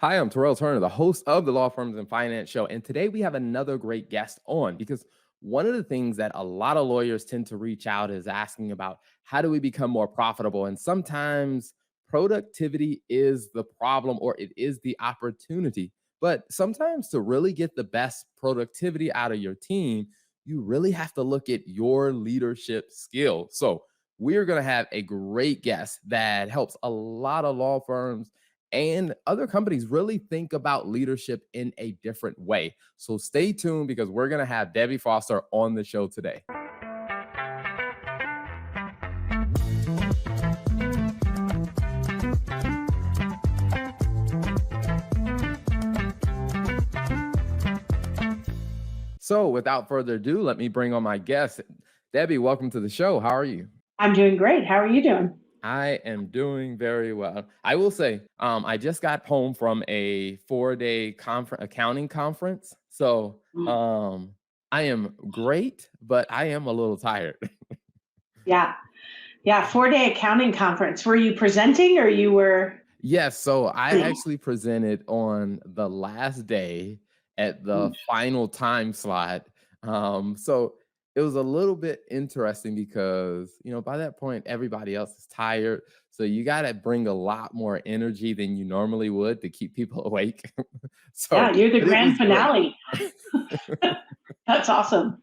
Hi, I'm Terrell Turner, the host of the Law Firms and Finance Show. And today we have another great guest on because one of the things that a lot of lawyers tend to reach out is asking about how do we become more profitable? And sometimes productivity is the problem or it is the opportunity. But sometimes to really get the best productivity out of your team, you really have to look at your leadership skill. So we're going to have a great guest that helps a lot of law firms and other companies really think about leadership in a different way. So stay tuned because we're going to have Debbie Foster on the show today. So without further ado, let me bring on my guest. Debbie, welcome to the show. How are you? I'm doing great. How are you doing? I am doing very well. I will say, I just got home from a 4-day accounting conference. So Mm. I am great, but I am a little tired. Yeah. Yeah. 4-day accounting conference. Were you presenting or you were? Yes, so I actually presented on the last day at the Mm. final time slot. So it was a little bit interesting because, by that point, everybody else is tired. So you got to bring a lot more energy than you normally would to keep people awake. Yeah, So, you're the but it grand was great. finale. That's awesome.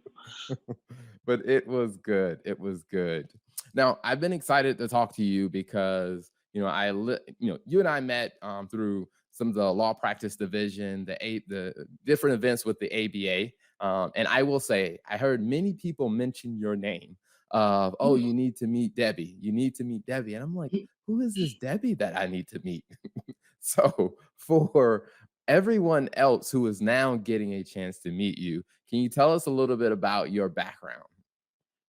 But it was good. It was good. Now, I've been excited to talk to you because you and I met through some of the law practice division, the different events with the ABA, and I will say I heard many people mention your name of, oh, you need to meet Debbie. You need to meet Debbie, and I'm like, who is this Debbie that I need to meet? So for everyone else who is now getting a chance to meet you, can you tell us a little bit about your background?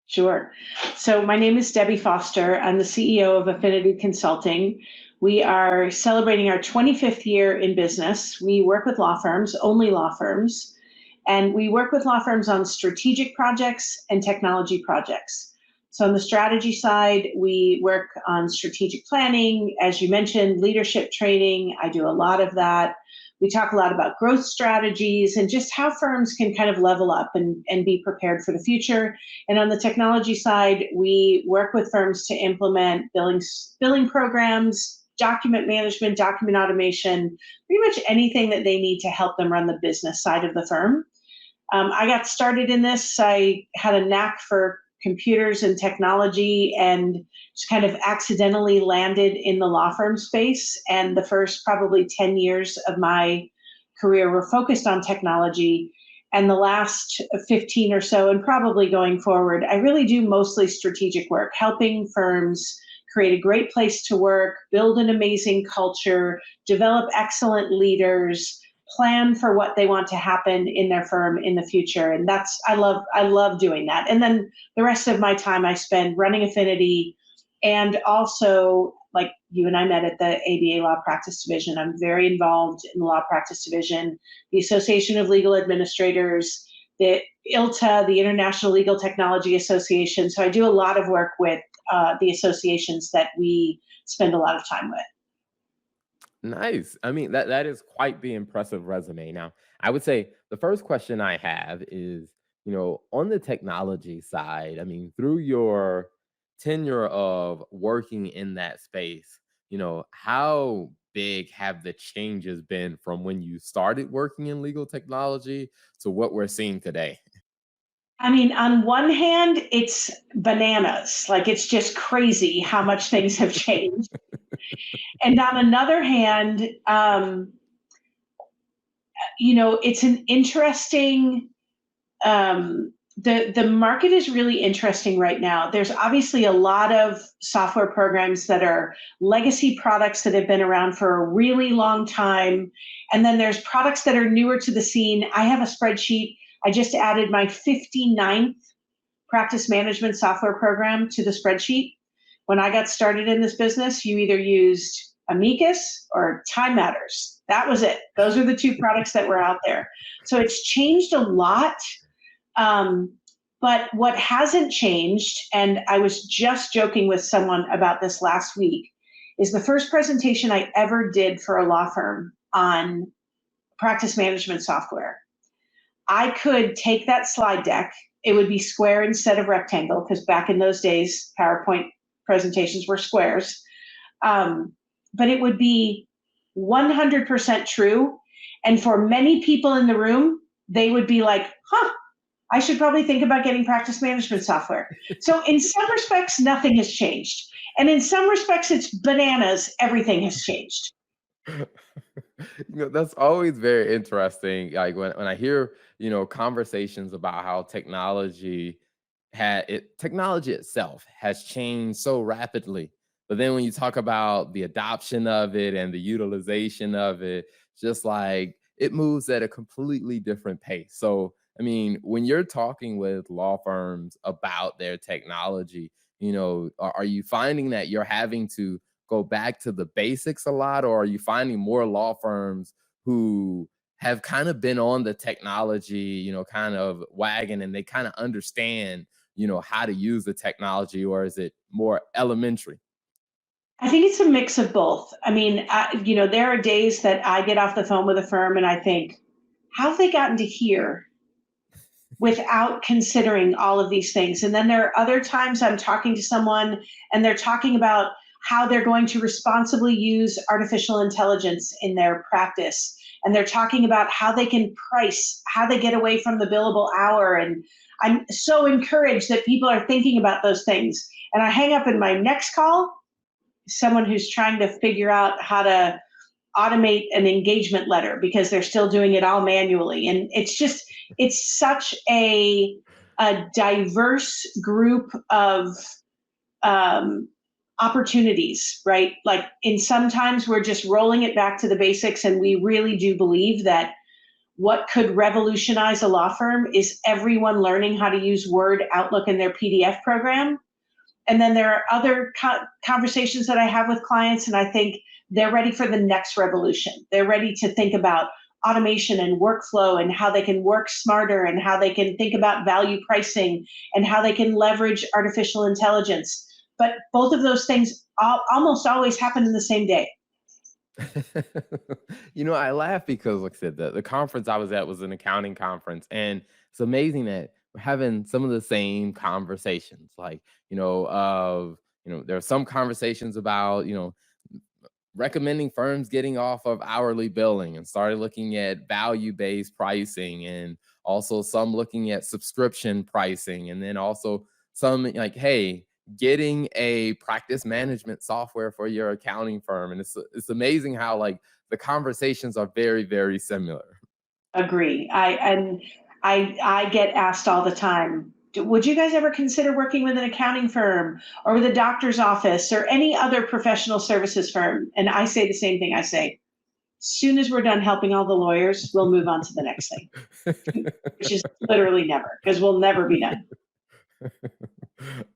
Sure. So my name is Debbie Foster. I'm the CEO of Affinity Consulting. We are celebrating our 25th year in business. We work with law firms, only law firms, and we work with law firms on strategic projects and technology projects. So on the strategy side, we work on strategic planning, as you mentioned, leadership training. I do a lot of that. We talk a lot about growth strategies and just how firms can kind of level up and be prepared for the future. And on the technology side, we work with firms to implement billing programs, document management, document automation, pretty much anything that they need to help them run the business side of the firm. I got started in this. I had a knack for computers and technology and just kind of accidentally landed in the law firm space. And the first probably 10 years of my career were focused on technology. And the last 15 or so, and probably going forward, I really do mostly strategic work, helping firms create a great place to work, build an amazing culture, develop excellent leaders, plan for what they want to happen in their firm in the future. And that's I love doing that. And then the rest of my time I spend running Affinity, and also, like, you and I met at the ABA Law Practice Division. I'm very involved in the Law Practice Division, the Association of Legal Administrators, the ILTA, the International Legal Technology Association. So I do a lot of work with the associations that we spend a lot of time with. Nice. I mean, that is quite the impressive resume. Now, I would say the first question I have is, on the technology side, I mean, through your tenure of working in that space, how big have the changes been from when you started working in legal technology to what we're seeing today? I mean, on one hand, it's bananas. Like, it's just crazy how much things have changed. And on another hand, it's an interesting, the market is really interesting right now. There's obviously a lot of software programs that are legacy products that have been around for a really long time. And then there's products that are newer to the scene. I have a spreadsheet. I just added my 59th practice management software program to the spreadsheet. When I got started in this business, you either used Amicus or Time Matters. That was it. Those are the two products that were out there. So it's changed a lot. But what hasn't changed, and I was just joking with someone about this last week, is the first presentation I ever did for a law firm. on practice management software, I could take that slide deck. It would be square instead of rectangle, because back in those days, PowerPoint presentations were squares. But it would be 100% true. And for many people in the room, they would be like, huh, I should probably think about getting practice management software. So in some respects, nothing has changed. And in some respects, it's bananas. Everything has changed. That's always very interesting. Like when I hear, conversations about how technology itself has changed so rapidly. But then when you talk about the adoption of it and the utilization of it, just like it moves at a completely different pace. So, I mean, when you're talking with law firms about their technology, are you finding that you're having to go back to the basics a lot, or are you finding more law firms who have kind of been on the technology, kind of wagon, and they kind of understand, how to use the technology, or is it more elementary? I think it's a mix of both. I mean, there are days that I get off the phone with a firm and I think, how have they gotten to here without considering all of these things? And then there are other times I'm talking to someone and they're talking about how they're going to responsibly use artificial intelligence in their practice. And they're talking about how they can price, how they get away from the billable hour. And I'm so encouraged that people are thinking about those things. And I hang up in my next call, someone who's trying to figure out how to automate an engagement letter because they're still doing it all manually. And it's such a diverse group of um, opportunities, right? Like in sometimes we're just rolling it back to the basics, and we really do believe that what could revolutionize a law firm is everyone learning how to use Word, Outlook, and their PDF program. And then there are other conversations that I have with clients, and I think they're ready for the next revolution. They're ready to think about automation and workflow and how they can work smarter and how they can think about value pricing and how they can leverage artificial intelligence. But both of those things almost always happen in the same day. I laugh because, like I said, the conference I was at was an accounting conference, and it's amazing that we're having some of the same conversations. Like, there are some conversations about, recommending firms getting off of hourly billing and started looking at value-based pricing, and also some looking at subscription pricing, and then also some like, hey, getting a practice management software for your accounting firm. And it's amazing how like the conversations are very, very similar. Agree. I get asked all the time, would you guys ever consider working with an accounting firm or with a doctor's office or any other professional services firm? And I say the same thing. I say, soon as we're done helping all the lawyers, we'll move on to the next thing, which is literally never, because we'll never be done.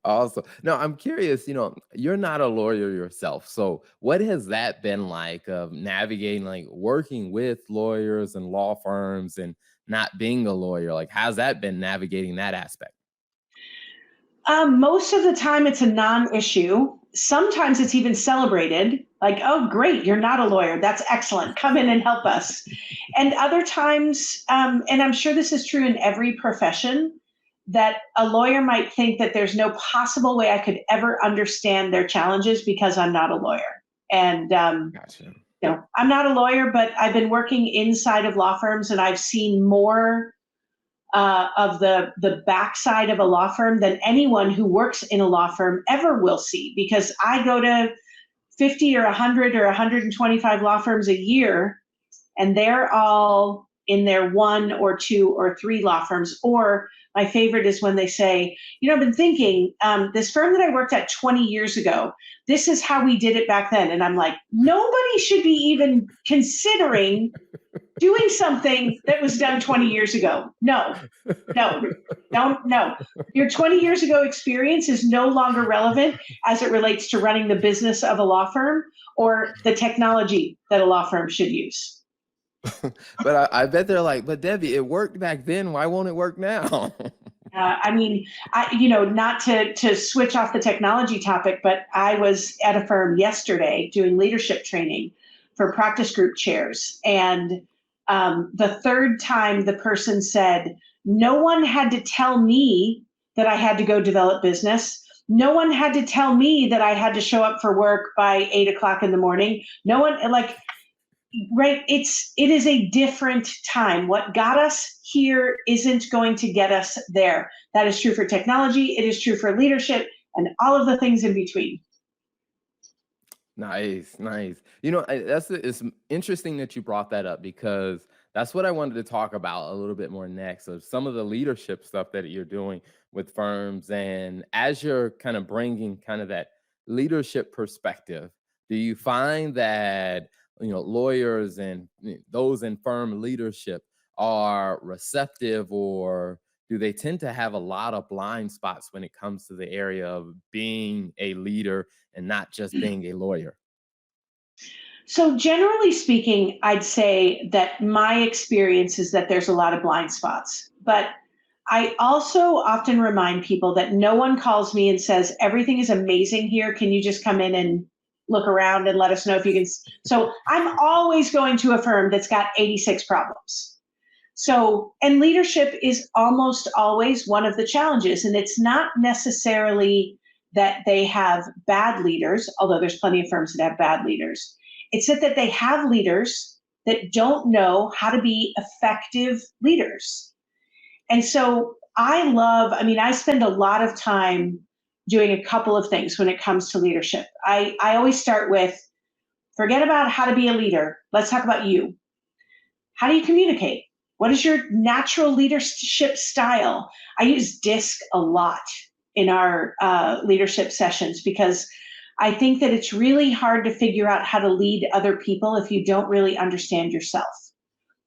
Also, now I'm curious, you're not a lawyer yourself. So what has that been like of navigating, like working with lawyers and law firms and not being a lawyer? Like, how's that been navigating that aspect? Most of the time, it's a non-issue. Sometimes it's even celebrated, like, "Oh, great, you're not a lawyer. That's excellent. Come in and help us." And other times, and I'm sure this is true in every profession, that a lawyer might think that there's no possible way I could ever understand their challenges because I'm not a lawyer. And Gotcha. I'm not a lawyer, but I've been working inside of law firms, and I've seen more of the backside of a law firm than anyone who works in a law firm ever will see, because I go to 50 or 100 or 125 law firms a year, and they're all in their one or two or three law firms. Or my favorite is when they say, I've been thinking, this firm that I worked at 20 years ago, this is how we did it back then. And I'm like, nobody should be even considering doing something that was done 20 years ago. No, no, don't, no. Your 20 years ago experience is no longer relevant as it relates to running the business of a law firm or the technology that a law firm should use. But I bet they're like, but Debbie, it worked back then. Why won't it work now? I mean, not to switch off the technology topic, but I was at a firm yesterday doing leadership training for practice group chairs. And the third time the person said, no one had to tell me that I had to go develop business. No one had to tell me that I had to show up for work by 8 o'clock in the morning. No one, like, right, it is a different time. What got us here isn't going to get us there. That is true for technology, it is true for leadership, and all of the things in between. Nice, nice. You know, it's interesting that you brought that up because that's what I wanted to talk about a little bit more next of some of the leadership stuff that you're doing with firms. And as you're kind of bringing kind of that leadership perspective, do you find that, lawyers and those in firm leadership are receptive, or do they tend to have a lot of blind spots when it comes to the area of being a leader and not just being a lawyer? So, generally speaking, I'd say that my experience is that there's a lot of blind spots. But I also often remind people that no one calls me and says, everything is amazing here. Can you just come in and look around and let us know if you can? So, I'm always going to a firm that's got 86 problems. So, and leadership is almost always one of the challenges. And it's not necessarily that they have bad leaders, although there's plenty of firms that have bad leaders. It's that they have leaders that don't know how to be effective leaders. And so I spend a lot of time doing a couple of things when it comes to leadership. I always start with forget about how to be a leader. Let's talk about you. How do you communicate? What is your natural leadership style? I use DISC a lot in our leadership sessions because I think that it's really hard to figure out how to lead other people if you don't really understand yourself.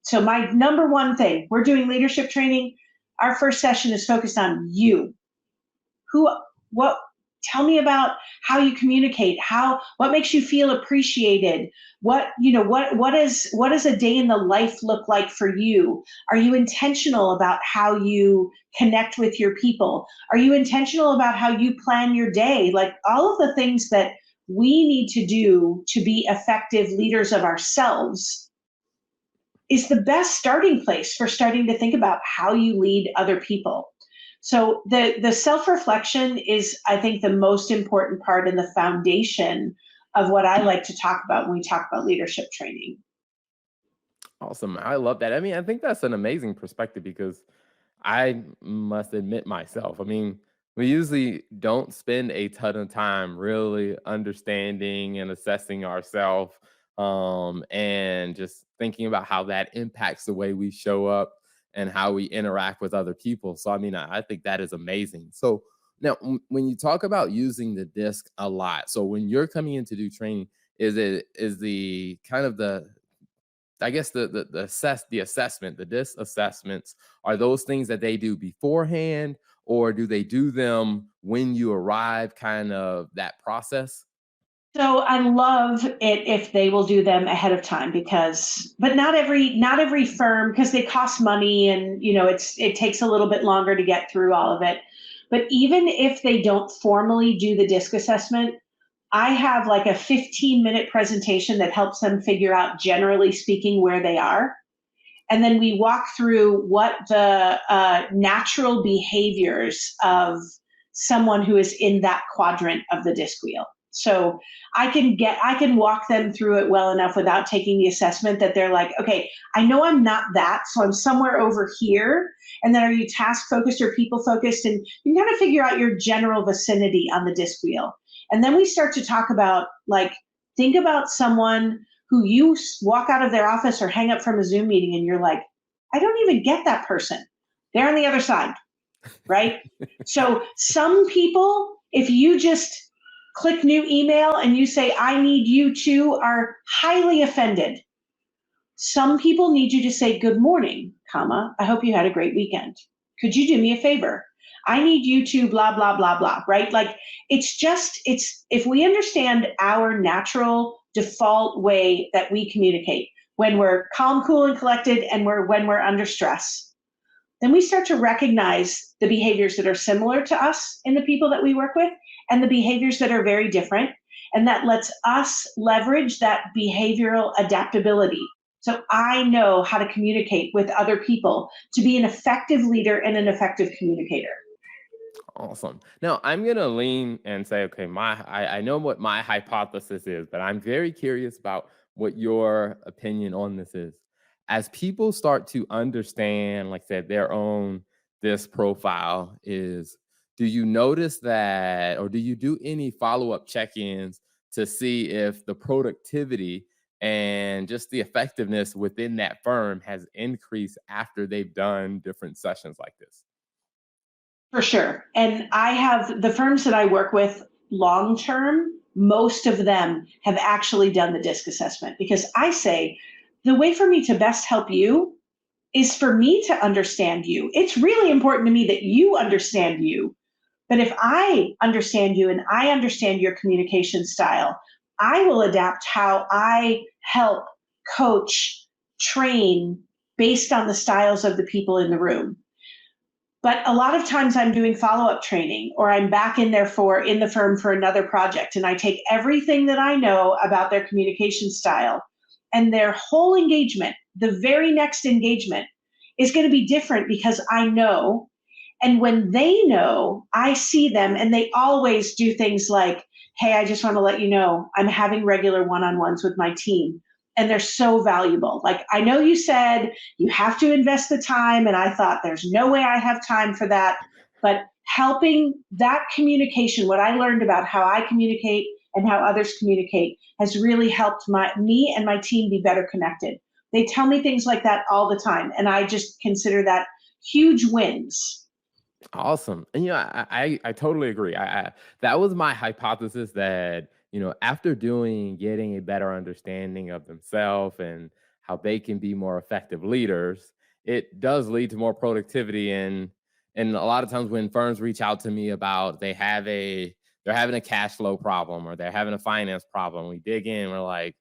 So my number one thing, we're doing leadership training. Our first session is focused on you. Who, what, tell me about how you communicate, what makes you feel appreciated? What does a day in the life look like for you? Are you intentional about how you connect with your people? Are you intentional about how you plan your day? Like all of the things that we need to do to be effective leaders of ourselves is the best starting place for starting to think about how you lead other people. So the self-reflection is, I think, the most important part and the foundation of what I like to talk about when we talk about leadership training. Awesome. I love that. I mean, I think that's an amazing perspective because I must admit myself. I mean, we usually don't spend a ton of time really understanding and assessing ourselves, and just thinking about how that impacts the way we show up and how we interact with other people. So, I mean, I think that is amazing. So, now when you talk about using the disc a lot, so when you're coming in to do training, is the kind of the I guess the assessment, the DIS assessments, are those things that they do beforehand, or do they do them when you arrive, kind of that process? So I love it if they will do them ahead of time but not every firm because they cost money and it takes a little bit longer to get through all of it. But even if they don't formally do the DISC assessment, I have like a 15-minute presentation that helps them figure out, generally speaking, where they are. And then we walk through what the natural behaviors of someone who is in that quadrant of the disc wheel. So I can walk them through it well enough without taking the assessment that they're like, okay, I know I'm not that, so I'm somewhere over here. And then are you task focused or people focused? And you can kind of figure out your general vicinity on the disc wheel. And then we start to talk about, like, think about someone who you walk out of their office or hang up from a Zoom meeting and you're like, I don't even get that person. They're on the other side, right? So some people, if you just click new email and you say, I need you to, are highly offended. Some people need you to say, good morning, comma, I hope you had a great weekend. Could you do me a favor? I need you to blah, blah, blah, blah, right? Like if we understand our natural default way that we communicate when we're calm, cool, and collected and when we're under stress, then we start to recognize the behaviors that are similar to us in the people that we work with and the behaviors that are very different. And that lets us leverage that behavioral adaptability. So I know how to communicate with other people to be an effective leader and an effective communicator. Awesome. Now I'm gonna lean and say, okay, I know what my hypothesis is, but I'm very curious about what your opinion on this is. As people start to understand, like I said, their own this profile is, do you notice that, or do you do any follow-up check-ins to see if the productivity and just the effectiveness within that firm has increased after they've done different sessions like this? For sure. And I have the firms that I work with long term, most of them have actually done the DISC assessment because I say the way for me to best help you is for me to understand you. It's really important to me that you understand you. But if I understand you and I understand your communication style, I will adapt how I help coach, train based on the styles of the people in the room. But a lot of times I'm doing follow-up training or I'm back in the firm for another project and I take everything that I know about their communication style and their whole engagement, the very next engagement is going to be different because I know. And when they know, I see them and they always do things like, hey, I just want to let you know I'm having regular one-on-ones with my team. And they're so valuable. Like, I know you said you have to invest the time, and I thought there's no way I have time for that. But helping that communication, what I learned about how I communicate and how others communicate, has really helped me and my team be better connected. They tell me things like that all the time, and I just consider that huge wins. Awesome. And I totally agree. I that was my hypothesis that, after getting a better understanding of themselves and how they can be more effective leaders, it does lead to more productivity. And a lot of times when firms reach out to me about they're having a cash flow problem or they're having a finance problem, we dig in, we're like,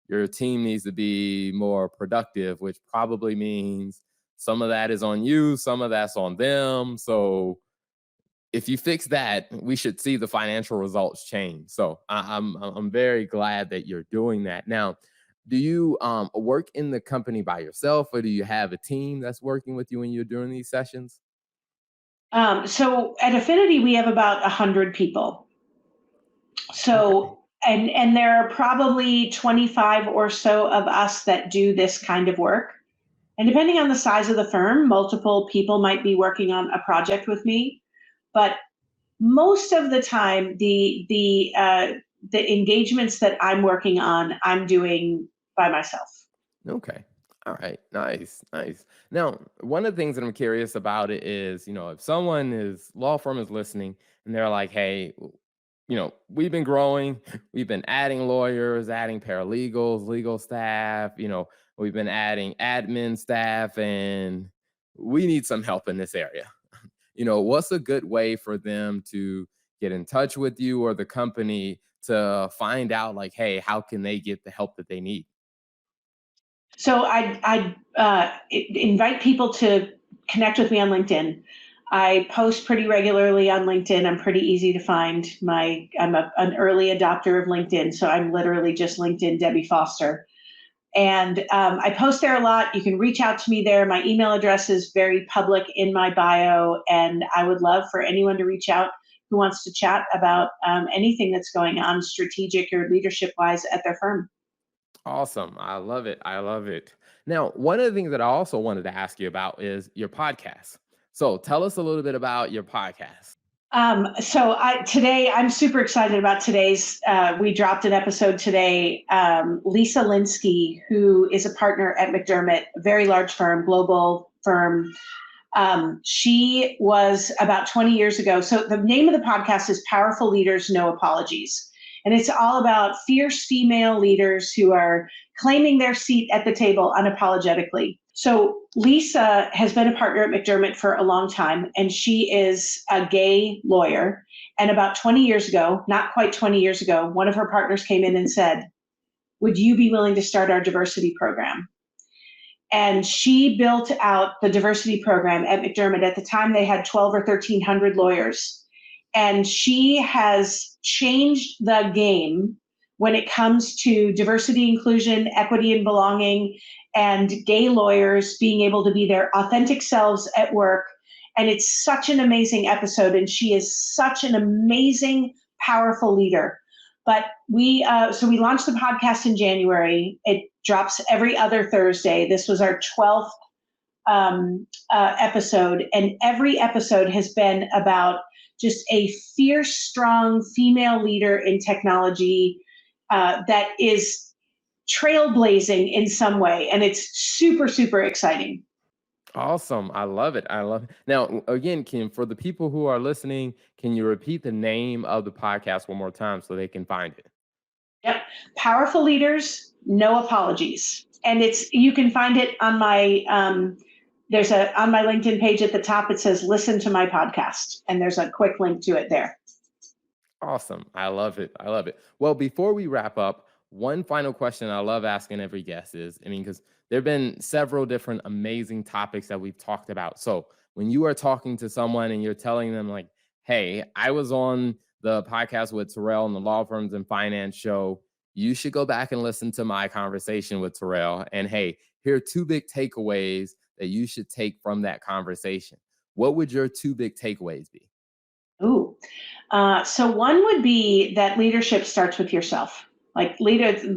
your team needs to be more productive, which probably means some of that is on you, some of that's on them. So if you fix that, we should see the financial results change. So I'm very glad that you're doing that. Now, do you work in the company by yourself, or do you have a team that's working with you when you're doing these sessions? So at Affinity, we have about 100 people. Okay. So, and there are probably 25 or so of us that do this kind of work. And depending on the size of the firm, multiple people might be working on a project with me. But most of the time, the engagements that I'm working on, I'm doing by myself. Okay. All right. Nice. Nice. Now, one of the things that I'm curious about it is, if someone is law firm is listening and they're like, hey, we've been growing, we've been adding lawyers, adding paralegals, legal staff, we've been adding admin staff, and we need some help in this area. What's a good way for them to get in touch with you or the company to find out, like, hey, how can they get the help that they need? So invite people to connect with me on LinkedIn. I post pretty regularly on LinkedIn. I'm pretty easy to find. An early adopter of LinkedIn, so I'm literally just LinkedIn Debbie Foster. And I post there a lot. You can reach out to me there. My email address is very public in my bio, and I would love for anyone to reach out who wants to chat about anything that's going on strategic or leadership wise at their firm. Awesome. I love it. I love it. Now, one of the things that I also wanted to ask you about is your podcast. So tell us a little bit about your podcast. Today I'm super excited about today's. We dropped an episode today. Lisa Linsky, who is a partner at McDermott, a very large firm, global firm. She was about 20 years ago. So the name of the podcast is Powerful Leaders, No Apologies. And it's all about fierce female leaders who are claiming their seat at the table unapologetically. So Lisa has been a partner at McDermott for a long time, and she is a gay lawyer. And about 20 years ago, not quite 20 years ago, one of her partners came in and said, would you be willing to start our diversity program? And she built out the diversity program at McDermott. At the time, they had 12 or 1,300 lawyers. And she has changed the game when it comes to diversity, inclusion, equity, and belonging, and gay lawyers being able to be their authentic selves at work. And it's such an amazing episode, and she is such an amazing, powerful leader. But we launched the podcast in January. It drops every other Thursday. This was our 12th episode, and every episode has been about just a fierce, strong female leader in technology that is trailblazing in some way, and it's super, super exciting. Awesome. I love it. I love it. Now, again, Kim, for the people who are listening, can you repeat the name of the podcast one more time so they can find it? Yep. Powerful Leaders, No Apologies. And you can find it on my on my LinkedIn page at the top. It says listen to my podcast, and there's a quick link to it there. Awesome. I love it. I love it. Well, before we wrap up, one final question I love asking every guest is, because there have been several different amazing topics that we've talked about. So when you are talking to someone and you're telling them like, hey, I was on the podcast with Terrell and the Law Firms and Finance show, you should go back and listen to my conversation with Terrell. And hey, here are two big takeaways that you should take from that conversation. What would your two big takeaways be? Ooh. So one would be that leadership starts with yourself. Like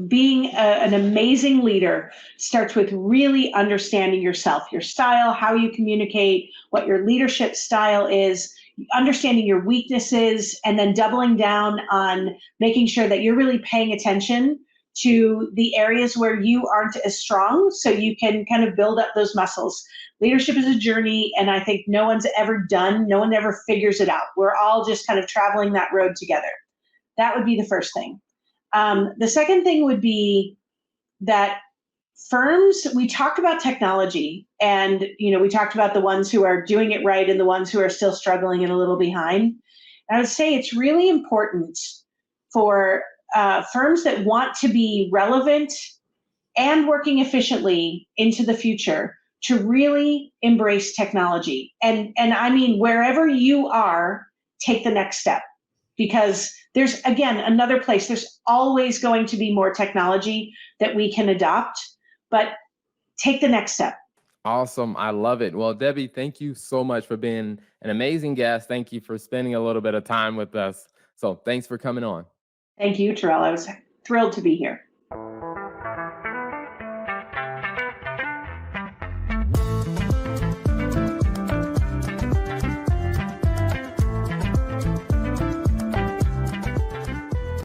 being an amazing leader starts with really understanding yourself, your style, how you communicate, what your leadership style is, understanding your weaknesses, and then doubling down on making sure that you're really paying attention to the areas where you aren't as strong so you can kind of build up those muscles. Leadership is a journey, and I think no one ever figures it out. We're all just kind of traveling that road together. That would be the first thing. The second thing would be that firms, we talked about technology, and we talked about the ones who are doing it right and the ones who are still struggling and a little behind. And I would say it's really important for firms that want to be relevant and working efficiently into the future to really embrace technology. And I mean, wherever you are, take the next step. Because there's, again, another place, there's always going to be more technology that we can adopt, but take the next step. Awesome. I love it. Well, Debbie, thank you so much for being an amazing guest. Thank you for spending a little bit of time with us. So thanks for coming on. Thank you, Terrell. I was thrilled to be here.